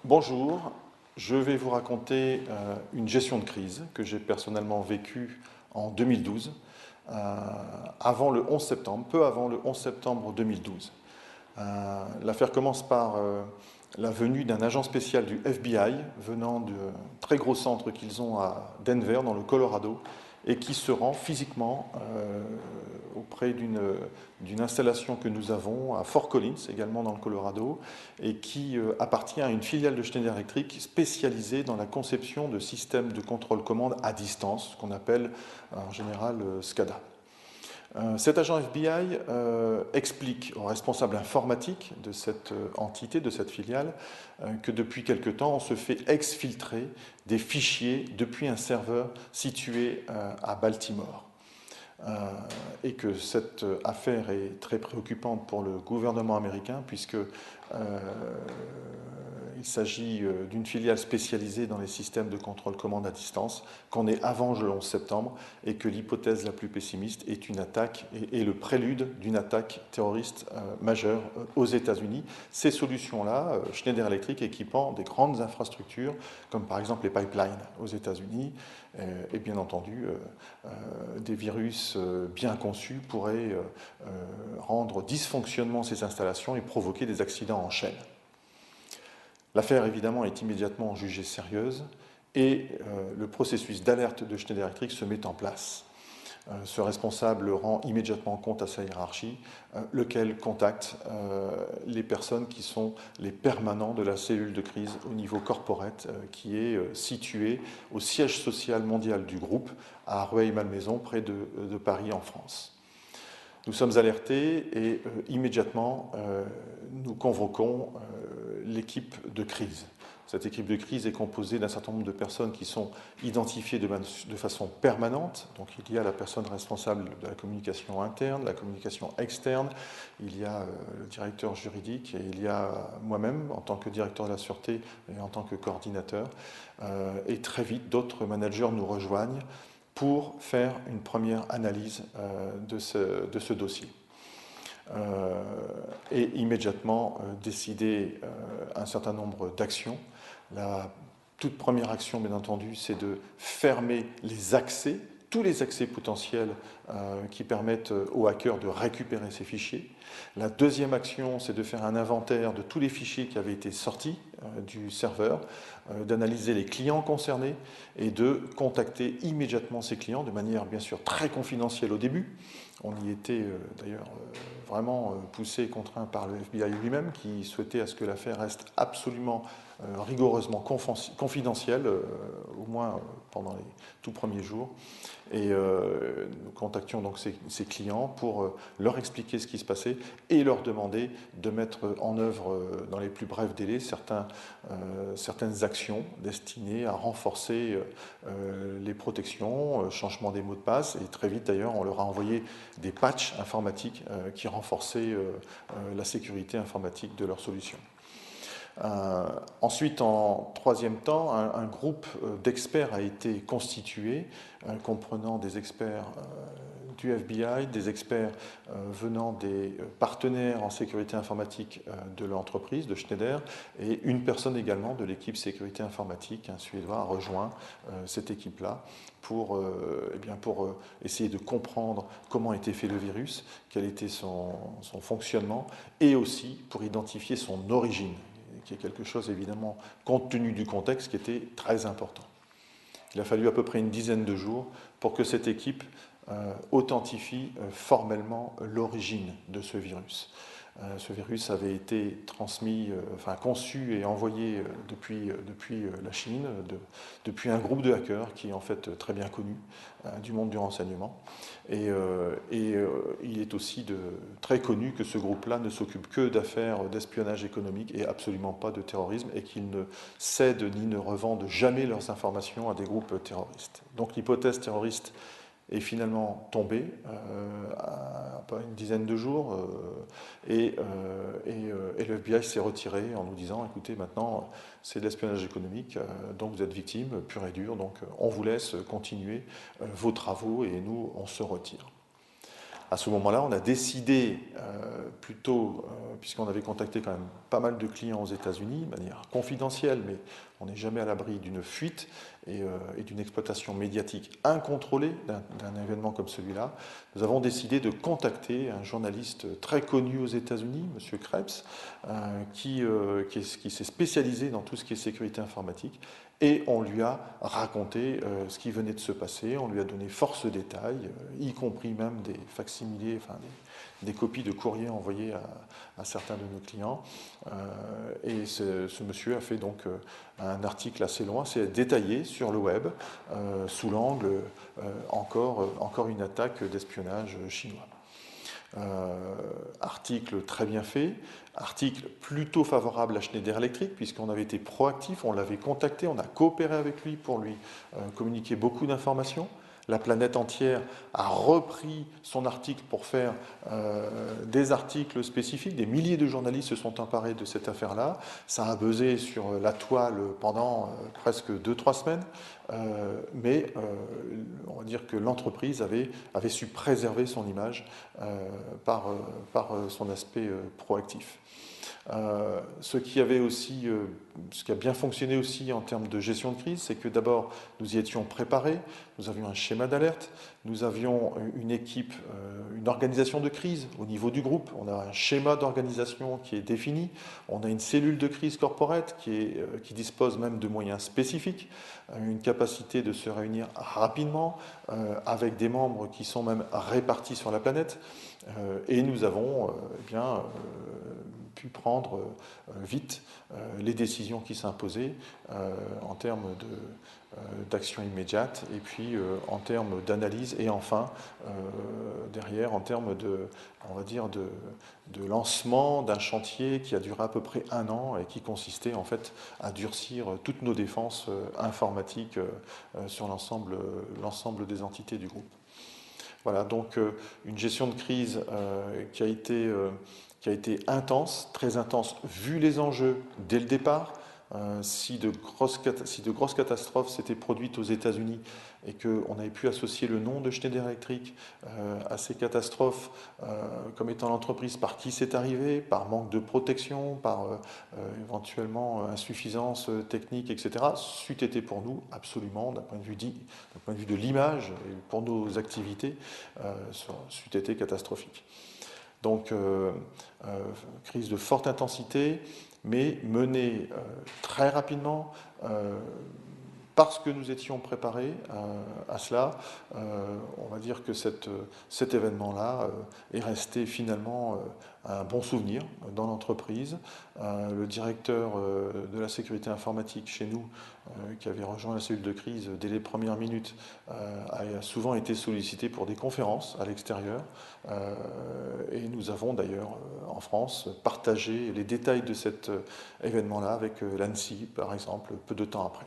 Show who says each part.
Speaker 1: Bonjour, je vais vous raconter une gestion de crise que j'ai personnellement vécue en 2012, avant le 11 septembre, peu avant le 11 septembre 2012. L'affaire commence par la venue d'un agent spécial du FBI venant du très gros centre qu'ils ont à Denver, dans le Colorado, et qui se rend physiquement auprès d'une installation que nous avons à Fort Collins, également dans le Colorado, et qui appartient à une filiale de Schneider Electric spécialisée dans la conception de systèmes de contrôle-commande à distance, ce qu'on appelle en général SCADA. Cet agent FBI explique aux responsables informatiques de cette entité, de cette filiale, que depuis quelque temps, on se fait exfiltrer des fichiers depuis un serveur situé à Baltimore. Et que cette affaire est très préoccupante pour le gouvernement américain, puisque il s'agit d'une filiale spécialisée dans les systèmes de contrôle-commande à distance, qu'on est avant le 11 septembre, et que l'hypothèse la plus pessimiste est une attaque et le prélude d'une attaque terroriste majeure aux États-Unis. Ces solutions-là, Schneider Electric équipant des grandes infrastructures, comme par exemple les pipelines aux États-Unis, et bien entendu, des virus bien conçus pourraient rendre dysfonctionnement ces installations et provoquer des accidents en chaîne. L'affaire, évidemment, est immédiatement jugée sérieuse et le processus d'alerte de Schneider Electric se met en place. Ce responsable rend immédiatement compte à sa hiérarchie, lequel contacte les personnes qui sont les permanents de la cellule de crise au niveau corporate, qui est située au siège social mondial du groupe à Rueil-Malmaison, près de Paris, en France. Nous sommes alertés et immédiatement nous convoquons l'équipe de crise. Cette équipe de crise est composée d'un certain nombre de personnes qui sont identifiées de façon permanente. Donc il y a la personne responsable de la communication interne, de la communication externe, il y a le directeur juridique et il y a moi-même en tant que directeur de la sûreté et en tant que coordinateur. Et très vite, d'autres managers nous rejoignent pour faire une première analyse de ce dossier. Et immédiatement décider un certain nombre d'actions. La toute première action, bien entendu, c'est de fermer les accès, tous les accès potentiels qui permettent aux hackers de récupérer ces fichiers. La deuxième action, c'est de faire un inventaire de tous les fichiers qui avaient été sortis du serveur, d'analyser les clients concernés et de contacter immédiatement ces clients de manière bien sûr très confidentielle au début. On y était d'ailleurs vraiment poussé et contraint par le FBI lui-même qui souhaitait à ce que l'affaire reste absolument rigoureusement confidentielle, au moins pendant les tout premiers jours. Et nous contactions donc ces clients pour leur expliquer ce qui se passait et leur demander de mettre en œuvre dans les plus brefs délais certaines actions destinées à renforcer les protections, changement des mots de passe, et très vite d'ailleurs on leur a envoyé des patchs informatiques qui renforçaient la sécurité informatique de leur solution. Ensuite, en troisième temps, un groupe d'experts a été constitué, comprenant des experts du FBI, des experts venant des partenaires en sécurité informatique de l'entreprise, de Schneider, et une personne également de l'équipe sécurité informatique, un Suédois, a rejoint cette équipe-là pour essayer de comprendre comment était fait le virus, quel était son fonctionnement, et aussi pour identifier son origine, qui est quelque chose évidemment, compte tenu du contexte, qui était très important. Il a fallu à peu près une dizaine de jours pour que cette équipe authentifie formellement l'origine de ce virus. Ce virus avait été conçu et envoyé depuis la Chine, depuis un groupe de hackers qui est en fait très bien connu du monde du renseignement. Et il est aussi très connu que ce groupe-là ne s'occupe que d'affaires d'espionnage économique et absolument pas de terrorisme, et qu'ils ne cèdent ni ne revendent jamais leurs informations à des groupes terroristes. Donc l'hypothèse terroriste est finalement tombé à une dizaine de jours et le FBI s'est retiré en nous disant écoutez, maintenant c'est de l'espionnage économique, donc vous êtes victime pure et dure, donc on vous laisse continuer vos travaux et nous on se retire. À ce moment-là, on a décidé, plutôt puisqu'on avait contacté quand même pas mal de clients aux États-Unis, de manière confidentielle, mais on n'est jamais à l'abri d'une fuite et d'une exploitation médiatique incontrôlée d'un événement comme celui-là. Nous avons décidé de contacter un journaliste très connu aux États-Unis, M. Krebs, qui s'est spécialisé dans tout ce qui est sécurité informatique. Et on lui a raconté ce qui venait de se passer, on lui a donné force détails, y compris même des facsimilés, enfin des copies de courriers envoyés à certains de nos clients. Et ce monsieur a fait donc un article assez long, assez détaillé sur le web, sous l'angle encore une attaque d'espionnage chinois. Article très bien fait, article plutôt favorable à Schneider Electric, puisqu'on avait été proactif, on l'avait contacté, on a coopéré avec lui pour lui communiquer beaucoup d'informations. La planète entière a repris son article pour faire des articles spécifiques. Des milliers de journalistes se sont emparés de cette affaire-là. Ça a buzzé sur la toile pendant presque 2-3 semaines. Mais on va dire que l'entreprise avait su préserver son image par son aspect proactif. Ce qui a bien fonctionné aussi en termes de gestion de crise, c'est que d'abord, nous y étions préparés, nous avions un schéma d'alerte, nous avions une équipe, une organisation de crise au niveau du groupe, on a un schéma d'organisation qui est défini, on a une cellule de crise corporate qui dispose même de moyens spécifiques, une capacité de se réunir rapidement, avec des membres qui sont même répartis sur la planète, et nous avons pu prendre vite les décisions qui s'imposaient en termes d'action immédiate et puis en termes d'analyse et enfin derrière en termes on va dire de lancement d'un chantier qui a duré à peu près 1 an et qui consistait en fait à durcir toutes nos défenses informatiques sur l'ensemble des entités du groupe. Voilà, donc une gestion de crise qui a été intense, très intense, vu les enjeux dès le départ. Si de grosses catastrophes s'étaient produites aux États-Unis et qu'on avait pu associer le nom de Schneider Electric à ces catastrophes comme étant l'entreprise par qui c'est arrivé, par manque de protection, par éventuellement insuffisance technique, etc., c'eût été pour nous absolument, d'un point de vue de l'image et pour nos activités, c'eût été catastrophique. Donc, crise de forte intensité, mais menée très rapidement, parce que nous étions préparés à cela. On va dire que cet événement-là est resté finalement un bon souvenir dans l'entreprise. Le directeur de la sécurité informatique chez nous, qui avait rejoint la cellule de crise dès les premières minutes, a souvent été sollicité pour des conférences à l'extérieur. Et nous avons d'ailleurs en France partagé les détails de cet événement-là avec l'ANSSI, par exemple, peu de temps après.